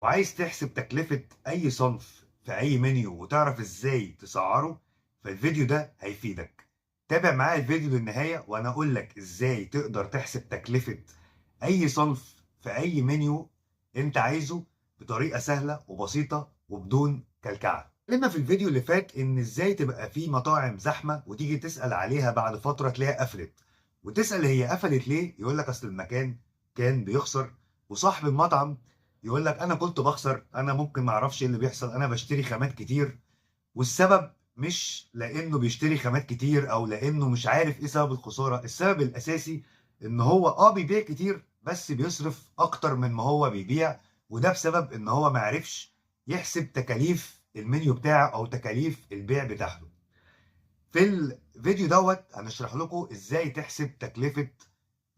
وعايز تحسب تكلفة أي صنف في أي منيو وتعرف إزاي تسعره، فالفيديو ده هيفيدك. تابع معايا الفيديو للنهاية وأنا أقول لك إزاي تقدر تحسب تكلفة أي صنف في أي منيو أنت عايزه بطريقة سهلة وبسيطة وبدون كلكعة. اتكلمنا في الفيديو اللي فات إن إزاي تبقى في مطاعم زحمة وتيجي تسأل عليها بعد فترة تلاقيها قفلت، وتسأل هي قفلت ليه؟ يقول لك أصل المكان كان بيخسر، وصاحب المطعم يقول لك انا كنت بخسر، انا ممكن ما اعرفش ايه اللي بيحصل، انا بشتري خامات كتير. والسبب مش لانه بيشتري خامات كتير او لانه مش عارف ايه سبب الخساره، السبب الاساسي ان هو بيبيع كتير بس بيصرف اكتر من ما هو بيبيع. وده بسبب ان هو ما عرفش يحسب تكاليف المنيو بتاعه او تكاليف البيع بتاعته. في الفيديو دوت هنشرح لكم ازاي تحسب تكلفه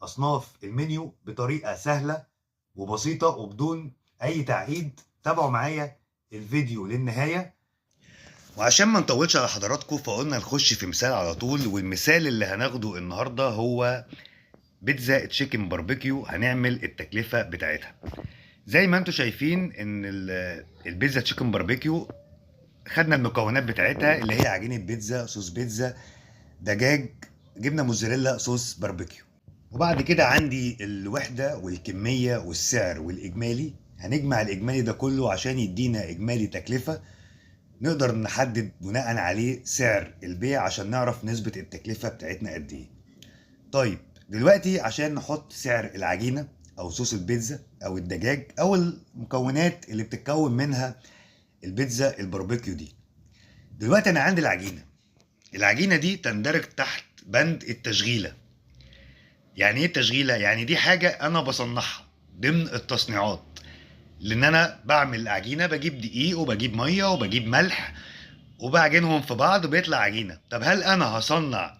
اصناف المنيو بطريقه سهله وبسيطة وبدون أي تعقيد. تابعوا معايا الفيديو للنهاية. وعشان ما نطولش على حضراتكم فقلنا نخش في مثال على طول، والمثال اللي هناخده النهاردة هو بيتزا تشيكن باربيكيو. هنعمل التكلفة بتاعتها زي ما انتم شايفين ان البيتزا تشيكن باربيكيو. خدنا المكونات بتاعتها اللي هي عجينة بيتزا، صوص بيتزا، دجاج، جبنة موزاريلا، صوص باربيكيو. وبعد كده عندي الوحدة والكمية والسعر والإجمالي. هنجمع الإجمالي ده كله عشان يدينا إجمالي تكلفة نقدر نحدد بناء عليه سعر البيع عشان نعرف نسبة التكلفة بتاعتنا قد إيه. طيب دلوقتي عشان نحط سعر العجينة أو صوص البيتزا أو الدجاج أو المكونات اللي بتتكون منها البيتزا الباربيكيو دي. دلوقتي أنا عندي العجينة دي تندرج تحت بند التشغيلة. يعني ايه التشغيله؟ يعني دي حاجه انا بصنعها ضمن التصنيعات، لان انا بعمل العجينه، بجيب دقيق وبجيب ميه وبجيب ملح وبعجنهم في بعض بيطلع عجينه. طب هل انا هصنع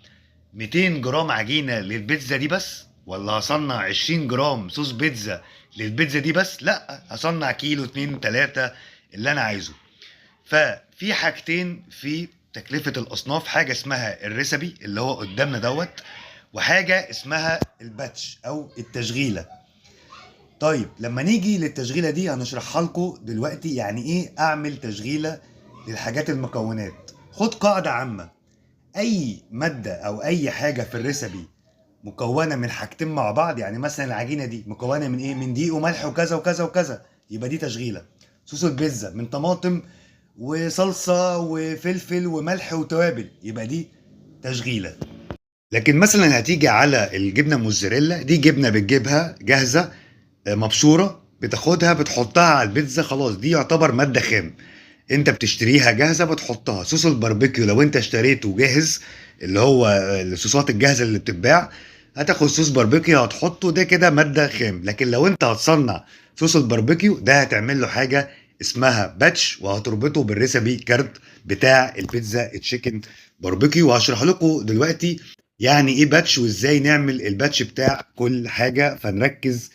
200 جرام عجينه للبيتزا دي بس، ولا هصنع 20 جرام صوص بيتزا للبيتزا دي بس؟ لا، هصنع كيلو 2 3 اللي انا عايزه. ففي حاجتين في تكلفة الأصناف، حاجة اسمها الريسبي اللي هو قدامنا دوت، وحاجة اسمها الباتش أو التشغيلة. طيب لما نيجي للتشغيلة دي هنشرحها لكم دلوقتي يعني إيه أعمل تشغيلة للحاجات المكونات. خد قاعدة عامة: أي مادة أو أي حاجة في الريسبي مكونة من حاجتين مع بعض، يعني مثلا العجينة دي مكونة من إيه؟ من دقيق وملح وكذا وكذا وكذا، يبقى دي تشغيلة. صوص البيتزا من طماطم وصلصة وفلفل وملح وتوابل، يبقى دي تشغيلة. لكن مثلا هتيجي على الجبنة موزاريلا، دي جبنة بتجيبها جاهزة، مبشورة، بتاخدها بتحطها على البيتزا، خلاص دي يعتبر مادة خام. انت بتشتريها جاهزة بتحطها. صوص الباربيكيو لو انت اشتريته جاهز، اللي هو الصوصات الجاهزة اللي بتتباع، هتاخد صوص باربيكيو هتحطه، ده كده مادة خام. لكن لو انت هتصنع صوص الباربيكيو ده هتعمل له حاجة اسمها باتش، وهتربطه بالريسبي كارد بتاع البيتزا تشيكن باربيكيو. وهشرح لكم دلوقتي يعني ايه باتش وازاي نعمل الباتش بتاع كل حاجة، فنركز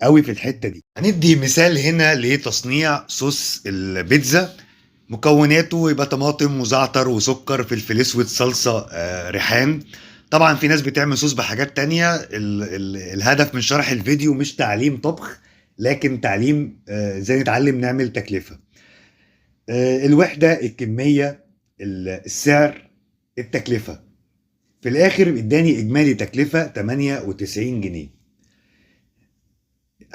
قوي في الحتة دي. هندي مثال هنا لتصنيع صوص البيتزا. مكوناته يبقى طماطم وزعتر وسكر، فلفل اسود، صلصة، ريحان. طبعا في ناس بتعمل صوص بحاجات تانية. الهدف من شرح الفيديو مش تعليم طبخ، لكن تعليم ازاي نتعلم نعمل تكلفة. الوحدة، الكمية، السعر، التكلفة. في الاخر اداني اجمالي تكلفة 98 جنيه.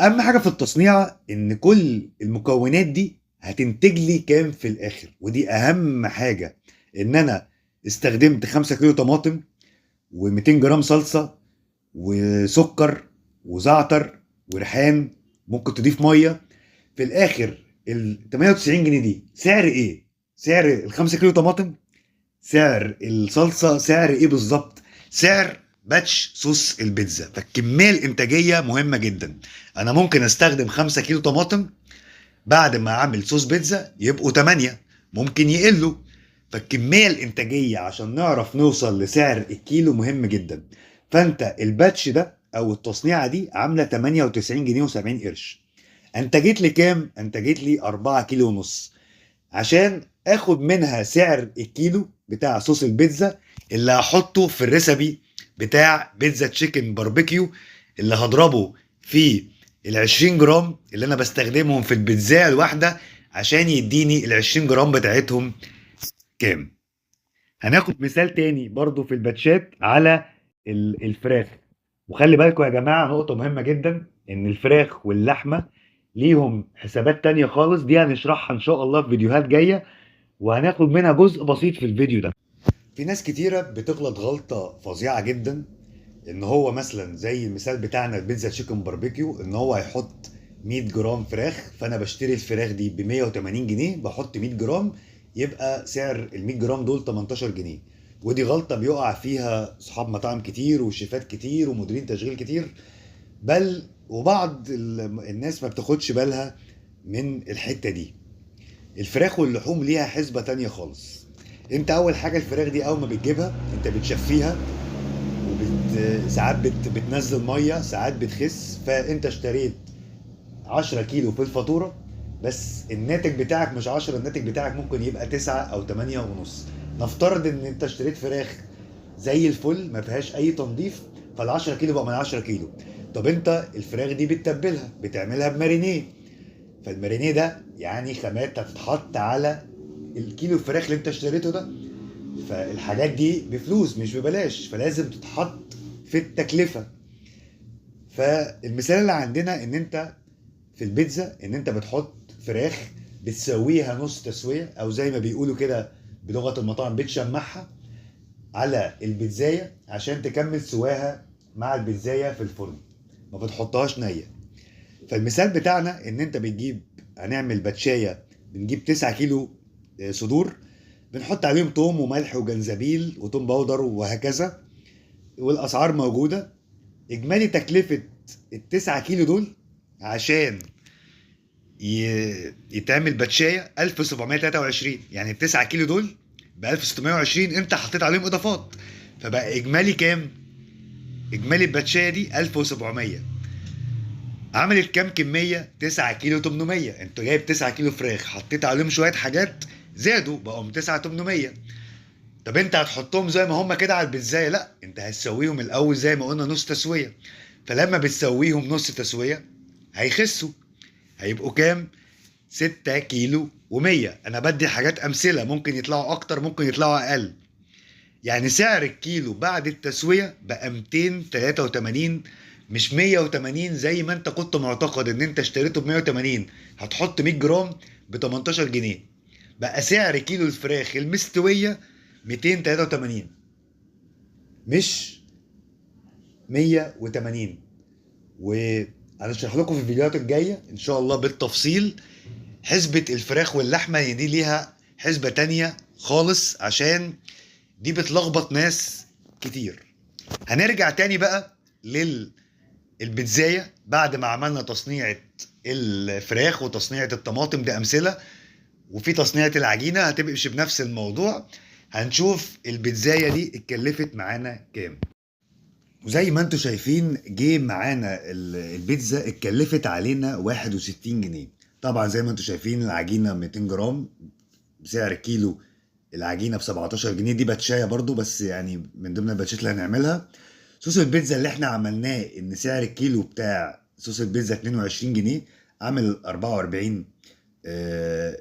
اهم حاجه في التصنيع ان كل المكونات دي هتنتج لي كام في الاخر، ودي اهم حاجه. ان انا استخدمت 5 كيلو طماطم و200 جرام صلصه وسكر وزعتر وريحان، ممكن تضيف ميه. في الاخر ال 98 جنيه دي سعر ايه؟ سعر ال 5 كيلو طماطم؟ سعر الصلصه؟ سعر ايه بالظبط؟ سعر باتش صوص البيتزا. فالكميه الانتاجيه مهمه جدا. انا ممكن استخدم 5 كيلو طماطم، بعد ما اعمل صوص بيتزا يبقوا 8، ممكن يقلوا. فالكميه الانتاجيه عشان نعرف نوصل لسعر الكيلو مهم جدا. فانت الباتش ده او التصنيعه دي عامله 98 جنيه و70 قرش. انتجت لي كام؟ انتجت لي 4 كيلو ونص. عشان اخد منها سعر الكيلو بتاع صوص البيتزا اللي هحطه في الريسبي بتاع بيتزا تشيكن باربيكيو، اللي هضربه في ال 20 جرام اللي انا بستخدمهم في البيتزا الواحده عشان يديني ال 20 جرام بتاعتهم كام. هناخد مثال تاني برضو في الباتشات على الفراخ. وخلي بالكم يا جماعة نقطة مهمة جدا، ان الفراخ واللحمة ليهم حسابات تانية خالص، دي هنشرحها ان شاء الله في فيديوهات جاية، وهناخد منها جزء بسيط في الفيديو ده. في ناس كتيرة بتغلط غلطة فظيعة جدا، ان هو مثلا زي المثال بتاعنا البيتزا تشيكن باربيكيو، ان هو هيحط 100 جرام فراخ، فانا بشتري الفراخ دي ب 180 جنيه، بحط 100 جرام يبقى سعر ال 100 جرام دول 18 جنيه. ودي غلطة بيقع فيها صحاب مطاعم كتير وشيفات كتير ومديرين تشغيل كتير، بل وبعض الناس ما بتاخدش بالها من الحتة دي. الفراخ واللحوم ليها حسبة تانية خالص. انت اول حاجة الفراخ دي اول ما بتجيبها انت بتشفيها، ساعات بتنزل ميه، ساعات بتخس، فانت اشتريت 10 كيلو في الفاتوره، بس الناتج بتاعك مش 10، الناتج بتاعك ممكن يبقى 9 او 8 ونص. نفترض ان انت اشتريت فراخ زي الفل ما فيهاش اي تنظيف، فال 10 كيلو بقى من 10 كيلو. طب انت الفراخ دي بتتبلها، بتعملها بمارينيه، فالمارينيه ده يعني خامات هتتحط على الكيلو الفراخ اللي انت اشتريته ده، فالحاجات دي بفلوس مش ببلاش، فلازم تتحط في التكلفة. فالمثال اللي عندنا ان انت في البيتزا ان انت بتحط فراخ، بتسويها نص تسوية، او زي ما بيقولوا كده بلغة المطاعم بتشمعها على البيتزاية عشان تكمل سواها مع البيتزاية في الفرن، ما بتحطهاش نية. فالمثال بتاعنا ان انت بتجيب، هنعمل باتشاية، بنجيب 9 كيلو صدور، بنحط عليهم توم وملح وجنزبيل وتوم باودر وهكذا، والاسعار موجوده. اجمالي تكلفه التسعة كيلو دول عشان يتعمل باتشايه 1723، يعني التسعة كيلو دول ب 1620، انت حطيت عليهم اضافات، فبقى اجمالي كام؟ اجمالي الباتشايه دي 1700. عملت كام كميه؟ 9 كيلو 800. انت جايب 9 كيلو فراخ حطيت عليهم شويه حاجات زادوا بقوا 9 800. طب انت هتحطهم زي ما هم كده على البيتزاية؟ لا، انت هتسويهم الاول زي ما قلنا نص تسوية. فلما بتسويهم نص تسوية هيخسوا، هيبقوا كام؟ 6 كيلو و100. انا بدي حاجات امثلة، ممكن يطلعوا اكتر ممكن يطلعوا اقل. يعني سعر الكيلو بعد التسوية بقى 283، مش 180 زي ما انت كنت معتقد ان انت اشتريته ب 180 هتحط 100 جرام ب 18 جنيه. بقى سعر كيلو الفراخ المستوية 283 مش 180. وهنشرح لكم في الفيديوهات الجاية ان شاء الله بالتفصيل حسبة الفراخ واللحمة، دي ليها حسبة تانية خالص عشان دي بتلخبط ناس كتير. هنرجع تاني بقى للبيتزاية بعد ما عملنا تصنيعة الفراخ وتصنيعة الطماطم، دي أمثلة، وفي تصنيعة العجينة هتبقى بنفس الموضوع. هنشوف البيتزاية دي اتكلفت معانا كام. وزي ما انتم شايفين جه معانا البيتزا اتكلفت علينا 61 جنيه. طبعا زي ما انتم شايفين العجينة 200 جرام بسعر كيلو العجينه ب 17 جنيه، دي باتشايه برضو بس يعني من ضمن الباتشات اللي هنعملها. صوص البيتزا اللي احنا عملناه ان سعر الكيلو بتاع صوص البيتزا 22 جنيه، عامل 44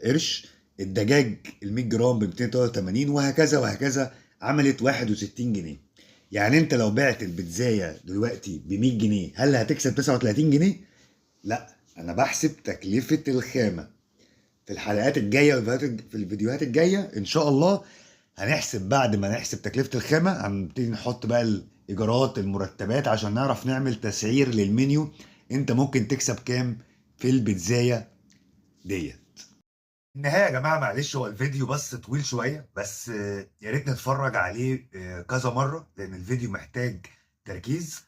قرش. الدجاج ال 100 جرام ب 283 وهكذا وهكذا، عملت 61 جنيه. يعني انت لو بعت البيتزايه دلوقتي ب 100 جنيه هل هتكسب 39 جنيه؟ لا، انا بحسب تكلفه الخامه. في الحلقات الجايه في الفيديوهات الجايه ان شاء الله هنحسب، بعد ما نحسب تكلفه الخامه هنبتدي نحط بقى الايجارات المرتبات عشان نعرف نعمل تسعير للمنيو، انت ممكن تكسب كام في البيتزايه ديت. النهاية يا جماعة معلش هو الفيديو بس طويل شوية، بس يا ريت نتفرج عليه كذا مرة لأن الفيديو محتاج تركيز.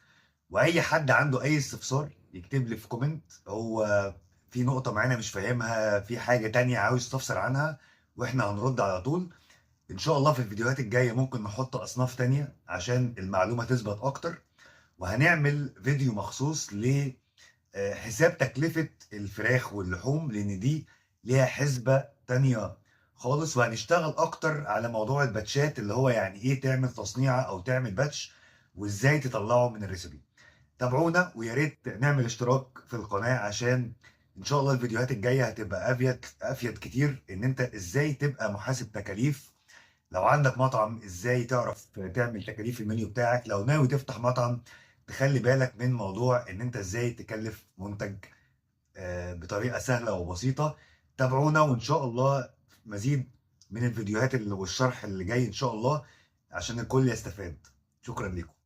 واي حد عنده اي استفسار يكتب لي في كومنت، هو في نقطة معينة مش فاهمها، في حاجة تانية عاوز يستفسر عنها، واحنا هنرد على طول. ان شاء الله في الفيديوهات الجاية ممكن نحط اصناف تانية عشان المعلومة تثبت اكتر، وهنعمل فيديو مخصوص لحساب تكلفة الفراخ واللحوم لان دي ليها حسبة تانية خالص. وهنشتغل اكتر على موضوع الباتشات اللي هو يعني ايه تعمل تصنيعة او تعمل باتش وازاي تطلعه من الريسبي. تابعونا ويا ريت نعمل اشتراك في القناة، عشان ان شاء الله الفيديوهات الجاية هتبقى افيد كتير، ان انت ازاي تبقى محاسب تكاليف. لو عندك مطعم ازاي تعرف تعمل تكاليف المنيو بتاعك. لو ناوي تفتح مطعم تخلي بالك من موضوع ان انت ازاي تكلف منتج بطريقة سهلة وبسيطة. تابعونا وان شاء الله مزيد من الفيديوهات والشرح اللي جاي ان شاء الله، عشان الكل يستفاد. شكرا لكم.